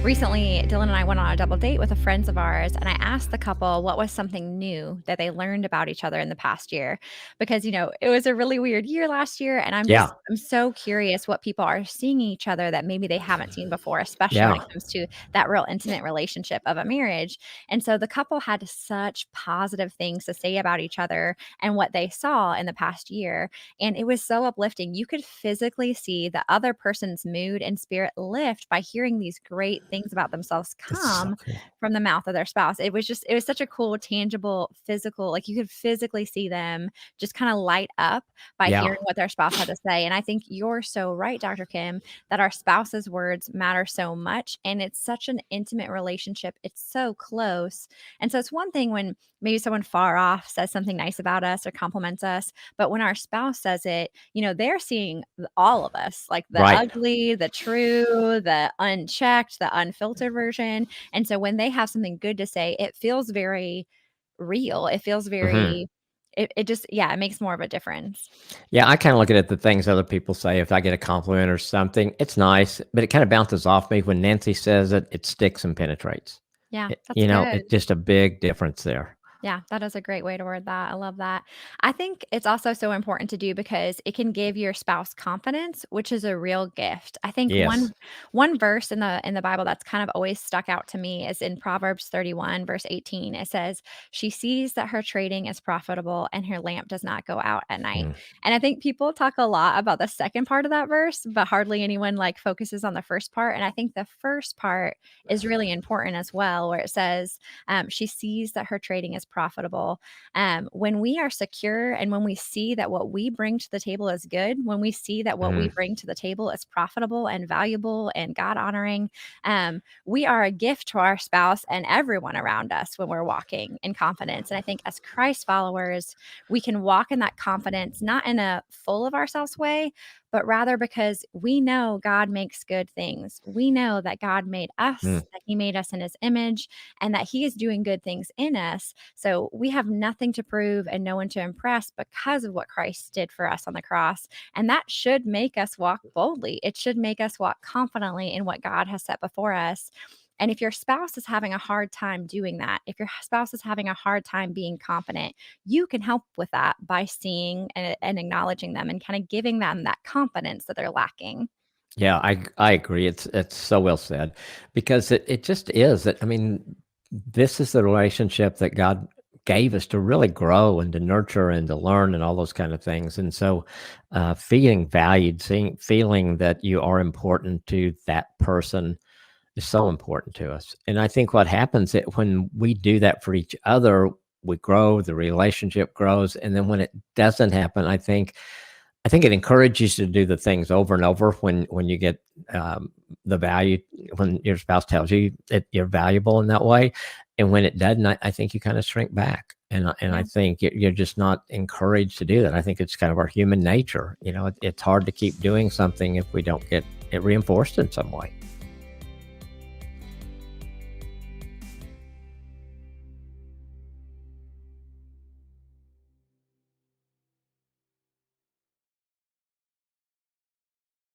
Recently, Dylan and I went on a double date with a friends of ours, and I asked the couple what was something new that they learned about each other in the past year. Because, it was a really weird year last year, and Yeah. I'm so curious what people are seeing in each other that maybe they haven't seen before, especially when Yeah. it comes to that real intimate relationship of a marriage. And so the couple had such positive things to say about each other and what they saw in the past year. And it was so uplifting. You could physically see the other person's mood and spirit lift by hearing these great things about themselves It's so come cool. from the mouth of their spouse. It was such a cool, tangible, physical, like you could physically see them just kind of light up by Yeah. hearing what their spouse had to say. And I think you're so right, Dr. Kim, that our spouse's words matter so much. And it's such an intimate relationship. It's so close. And so it's one thing when maybe someone far off says something nice about us or compliments us. But when our spouse says it, they're seeing all of us, like the Right. ugly, the true, the unchecked, the unfiltered version. And so when they have something good to say, it feels very real. It feels Mhm. very, it just, yeah, it makes more of a difference. Yeah, I kinda look at it the things other people say. If I get a compliment or something, it's nice, but it kinda bounces off me. When Nancy says it, it sticks and penetrates. Yeah, that's good. It's just a big difference there. Yeah, that is a great way to word that. I love that. I think it's also so important to do because it can give your spouse confidence, which is a real gift. I think Yes. one verse in the Bible that's kind of always stuck out to me is in Proverbs 31 verse 18. It says, "She sees that her trading is profitable and her lamp does not go out at night." Mm. And I think people talk a lot about the second part of that verse, but hardly anyone like focuses on the first part. And I think the first part is really important as well, where it says, she sees that her trading is profitable. When we are secure and when we see that what we bring to the table is good, when we see that what we Mhm. bring to the table is profitable and valuable and God honoring, we are a gift to our spouse and everyone around us when we're walking in confidence. And I think as Christ followers, we can walk in that confidence, not in a full of ourselves way, but rather because we know God makes good things. We know that God made Mm. us, that He made us in His image, and that He is doing good things in us. So we have nothing to prove and no one to impress because of what Christ did for us on the cross. And that should make us walk boldly. It should make us walk confidently in what God has set before us. And if your spouse is having a hard time doing that, if your spouse is having a hard time being confident, you can help with that by seeing and acknowledging them and kind of giving them that confidence that they're lacking. Yeah, I agree. It's so well said because it just is that I mean, this is the relationship that God gave us to really grow and to nurture and to learn and all those kind of things. And so, feeling valued, feeling that you are important to that person is so important to us. And I think what happens when we do that for each other, we grow, the relationship grows, and then when it doesn't happen, I think it encourages you to do the things over and over when you get the value when your spouse tells you that you're valuable in that way, and when it doesn't, I think you kind of shrink back, and I Yeah. think you're just not encouraged to do that. I think it's kind of our human nature. It's hard to keep doing something if we don't get it reinforced in some way.